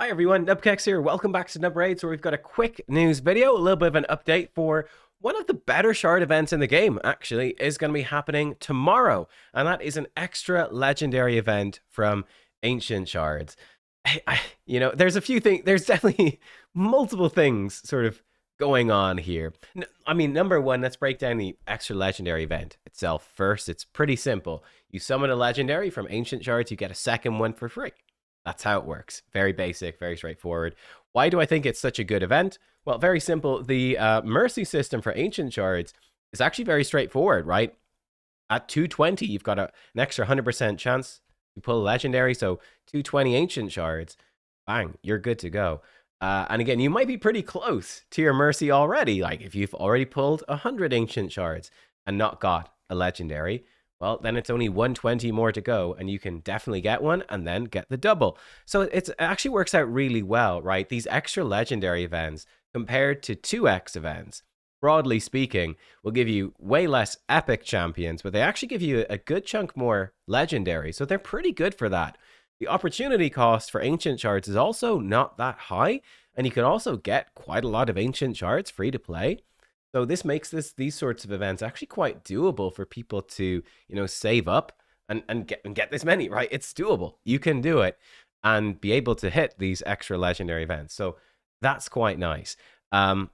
Hi everyone, nubkeks here. Welcome back to Nub Raid. So we've got a quick news video, a little bit of an update for one of the better shard events in the game. Actually, is going to be happening tomorrow, and that is an extra legendary event from Ancient Shards. There's a few things. There's definitely multiple things sort of going on here. Number one, let's break down the extra legendary event itself first. It's pretty simple. You summon a legendary from Ancient Shards, you get a second one for free. That's how it works. Very basic, very straightforward. Why do I think it's such a good event? Well, very simple. The mercy system for Ancient Shards is actually very straightforward, right? At 220, you've got an extra 100% chance to pull a legendary. So 220 Ancient Shards, bang, you're good to go. And again, you might be pretty close to your mercy already. Like if you've already pulled 100 Ancient Shards and not got a legendary, well, then it's only 120 more to go, and you can definitely get one and then get the double. So it actually works out really well, right? These extra legendary events compared to 2x events, broadly speaking, will give you way less epic champions, but they actually give you a good chunk more legendary. So they're pretty good for that. The opportunity cost for Ancient Shards is also not that high, and you can also get quite a lot of Ancient Shards free to play. So this makes these sorts of events actually quite doable for people to, save up and get this many, right? It's doable. You can do it and be able to hit these extra legendary events. So that's quite nice. You're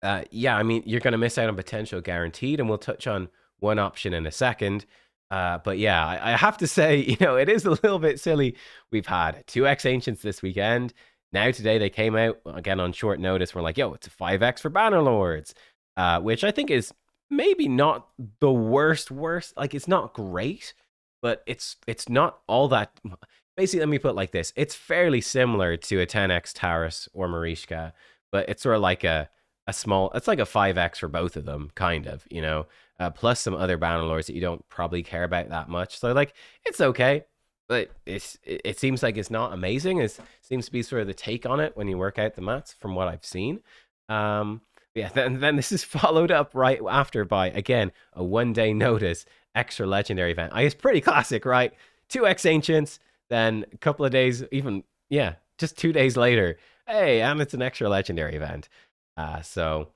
going to miss out on potential guaranteed, and we'll touch on one option in a second. But yeah, I have to say, it is a little bit silly. We've had 2x Ancients this weekend. Now today they came out again on short notice. We're like, yo, it's a 5x for Bannerlords, which I think is maybe not the worst. Like it's not great, but it's not all that. Basically, let me put it like this: it's fairly similar to a 10x Taurus or Marishka, but it's sort of like a small. It's like a 5x for both of them, kind of, plus some other Bannerlords that you don't probably care about that much. So like, it's okay. But it seems like it's not amazing. It seems to be sort of the take on it when you work out the maths from what I've seen. Then this is followed up right after by, again, a 1 day notice extra legendary event. It's pretty classic, right? 2x Ancients, then a couple of days, just 2 days later, hey, and it's an extra legendary event. For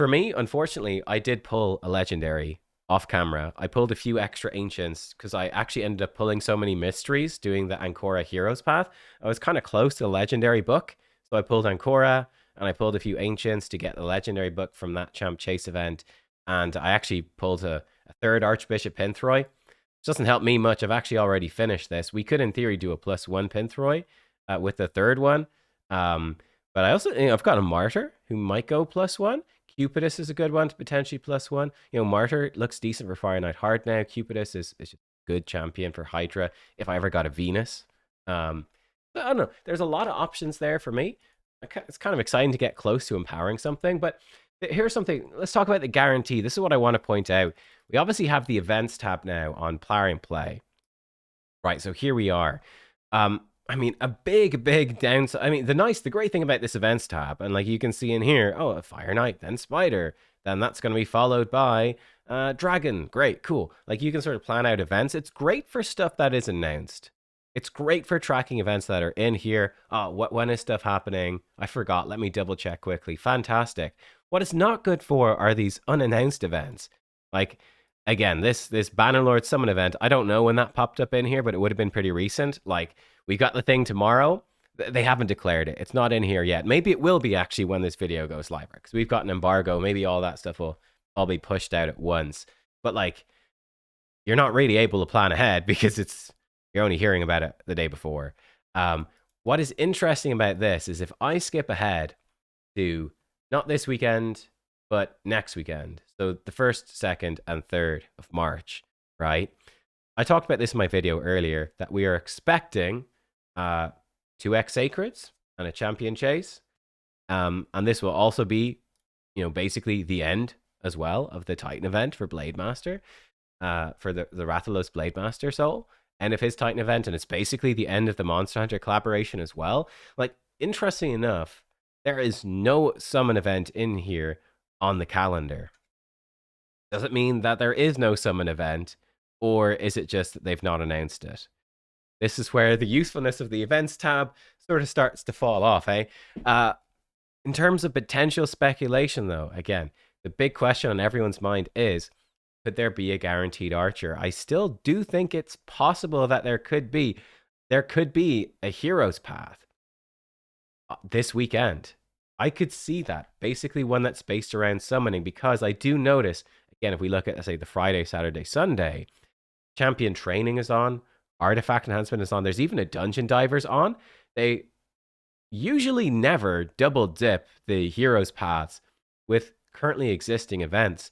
me, unfortunately, I did pull a legendary off camera. I pulled a few extra Ancients because I actually ended up pulling so many mysteries doing the Ancora Heroes path. I was kind of close to the legendary book. So I pulled Ancora and I pulled a few Ancients to get the legendary book from that Champ Chase event. And I actually pulled a third Archbishop Pinthroy, which doesn't help me much. I've actually already finished this. We could, in theory, do a +1 Pinthroy with the third one. But I also, I've got a Martyr who might go +1. Cupidus is a good one to potentially +1. Martyr looks decent for Fire Knight Hard now. Cupidus is just a good champion for Hydra if I ever got a Venus. I don't know. There's a lot of options there for me. It's kind of exciting to get close to empowering something. But here's something. Let's talk about the guarantee. This is what I want to point out. We obviously have the events tab now on Plarium Play. Right, so here we are. A big downside. The great thing about this events tab, and like you can see in here, a Fire Knight, then Spider, then that's going to be followed by Dragon. Great, cool. Like you can sort of plan out events. It's great for stuff that is announced. It's great for tracking events that are in here. When is stuff happening? I forgot. Let me double check quickly. Fantastic. What it's not good for are these unannounced events. Like, again, this Bannerlord Summon event, I don't know when that popped up in here, but it would have been pretty recent. Like, we got the thing tomorrow. They haven't declared it. It's not in here yet. Maybe it will be actually when this video goes live, because we've got an embargo. Maybe all that stuff will all be pushed out at once. But like, you're not really able to plan ahead because you're only hearing about it the day before. What is interesting about this is if I skip ahead to not this weekend, but next weekend, so the 1st, 2nd, and 3rd of March, right? I talked about this in my video earlier that we are expecting 2x Sacreds and a Champion Chase. And this will also be, basically the end as well of the Titan event for Blade Master, for the Rathalos Blade Master soul, end of his Titan event, and it's basically the end of the Monster Hunter collaboration as well. Like, interesting enough, there is no summon event in here on the calendar. Does it mean that there is no summon event, or is it just that they've not announced it? This is where the usefulness of the events tab sort of starts to fall off, eh? In terms of potential speculation, though, again, the big question on everyone's mind is, could there be a guaranteed archer? I still do think it's possible that there could be a hero's path this weekend. I could see that. Basically one that's based around summoning, because I do notice, again, if we look at, let's say, the Friday, Saturday, Sunday, champion training is on, artifact enhancement is on, there's even a dungeon divers on. They usually never double dip the heroes paths with currently existing events.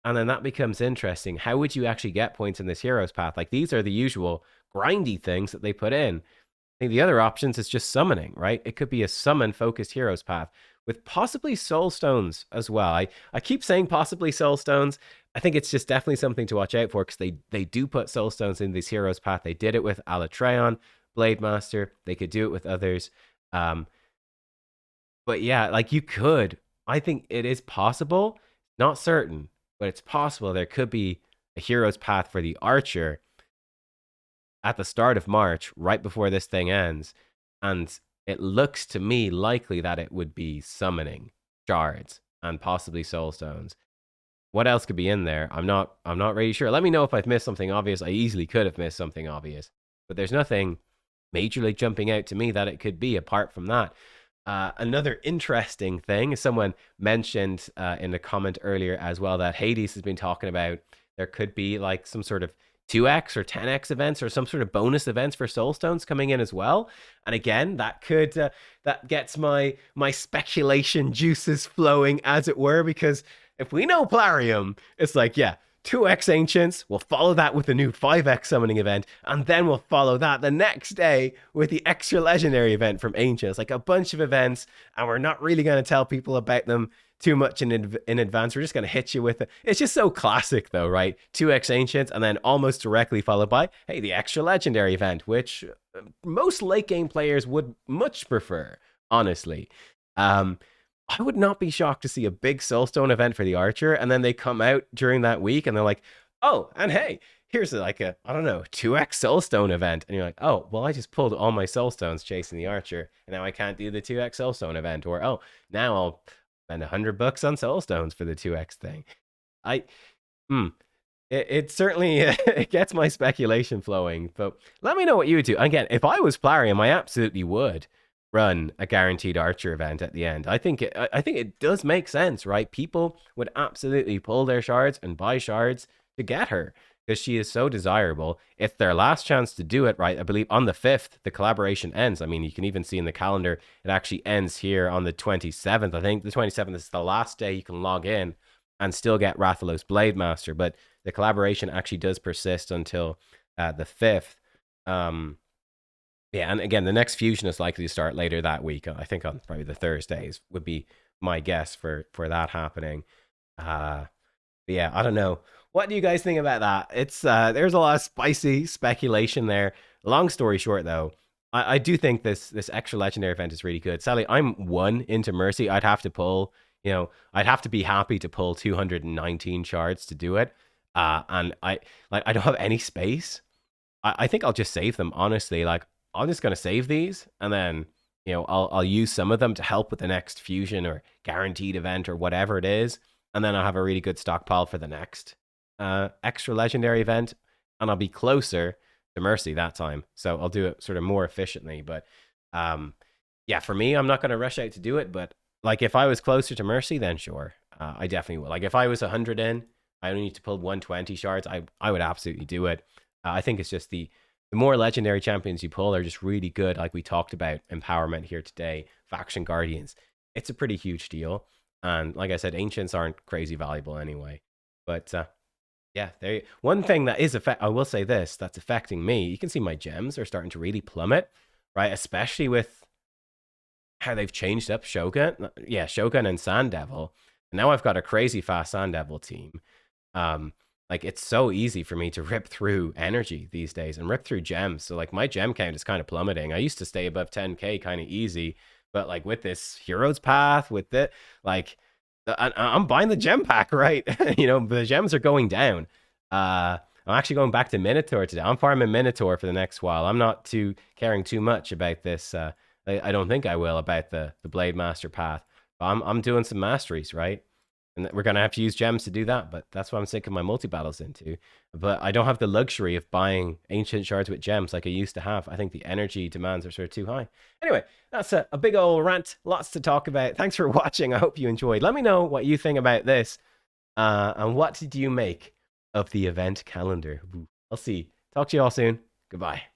And then that becomes interesting. How would you actually get points in this heroes path? Like, these are the usual grindy things that they put in. I think the other options is just summoning, right? It could be a summon focused heroes path with possibly soul stones as well. I keep saying possibly soul stones. I think it's just definitely something to watch out for, because they do put soul stones in these heroes path. They did it with Alatreon, Blade Master. They could do it with others. Um, but yeah, like, you could. I think it is possible, not certain, but it's possible there could be a hero's path for the archer at the start of March, right before this thing ends. And it looks to me likely that it would be summoning shards and possibly soul stones. What else could be in there? I'm not really sure. Let me know if I've missed something obvious. I easily could have missed something obvious, but there's nothing majorly jumping out to me that it could be apart from that. Another interesting thing, someone mentioned in a comment earlier as well, that Hades has been talking about there could be like some sort of 2x or 10x events or some sort of bonus events for soulstones coming in as well. And again, that could that gets my speculation juices flowing, as it were, because if we know Plarium, it's like, yeah, 2x Ancients, we'll follow that with a new 5x summoning event, and then we'll follow that the next day with the extra legendary event from Ancients. Like, a bunch of events, and we're not really going to tell people about them too much in advance. We're just going to hit you with it. It's just so classic, though, right? 2x Ancients, and then almost directly followed by, hey, the extra legendary event, which most late game players would much prefer, honestly. I would not be shocked to see a big Soulstone event for the Archer, and then they come out during that week and they're like, oh, and hey, here's like a, I don't know, 2x Soulstone event. And you're like, oh, well, I just pulled all my Soulstones chasing the Archer, and now I can't do the 2x Soulstone event. Or, oh, now I'll spend $100 on Soulstones for the 2x thing. I, hmm. It certainly it gets my speculation flowing, but let me know what you would do. Again, if I was Plarium, I absolutely would run a guaranteed archer event at the end. I think it does make sense, right? People would absolutely pull their shards and buy shards to get her, because she is so desirable. It's their last chance to do it, right? I believe on the 5th the collaboration ends. I mean, you can even see in the calendar it actually ends here on the 27th. I think the 27th is the last day you can log in and still get Rathalos Blade Master, but the collaboration actually does persist until the 5th. Yeah, and again, the next fusion is likely to start later that week. I think on probably the Thursdays would be my guess for that happening. Yeah, I don't know. What do you guys think about that? It's there's a lot of spicy speculation there. Long story short, though, I do think this extra legendary event is really good. Sally, I'm one into Mercy. I'd have to pull, I'd have to be happy to pull 219 shards to do it. And I don't have any space. I think I'll just save them, honestly. Like, I'm just gonna save these, and then I'll use some of them to help with the next fusion or guaranteed event or whatever it is, and then I'll have a really good stockpile for the next extra legendary event, and I'll be closer to Mercy that time. So I'll do it sort of more efficiently. But yeah, for me, I'm not gonna rush out to do it. But like, if I was closer to Mercy, then sure, I definitely would. Like, if I was 100 in, I only need to pull 120 shards. I would absolutely do it. I think it's just the more legendary champions you pull are just really good. Like we talked about empowerment here today, faction guardians. It's a pretty huge deal. And like I said, ancients aren't crazy valuable anyway. But yeah, one thing that is I will say this, that's affecting me. You can see my gems are starting to really plummet, right? Especially with how they've changed up Shogun. Yeah, Shogun and Sand Devil. And now I've got a crazy fast Sand Devil team. Like, it's so easy for me to rip through energy these days and rip through gems. So like, my gem count is kind of plummeting. I used to stay above 10k kind of easy, but like with this hero's path, with it, like I'm buying the gem pack, right? The gems are going down. I'm actually going back to Minotaur today. I'm farming Minotaur for the next while. I'm not too caring too much about this. I don't think I will about the Blade Master path. But I'm doing some masteries, right? And we're gonna have to use gems to do that. But that's what I'm sinking my multi battles into. But I don't have the luxury of buying ancient shards with gems like I used to have. I think the energy demands are sort of too high. Anyway, that's a big old rant. Lots to talk about. Thanks for watching. I hope you enjoyed. Let me know what you think about this. And what did you make of the event calendar? I'll see. Talk to you all soon. Goodbye.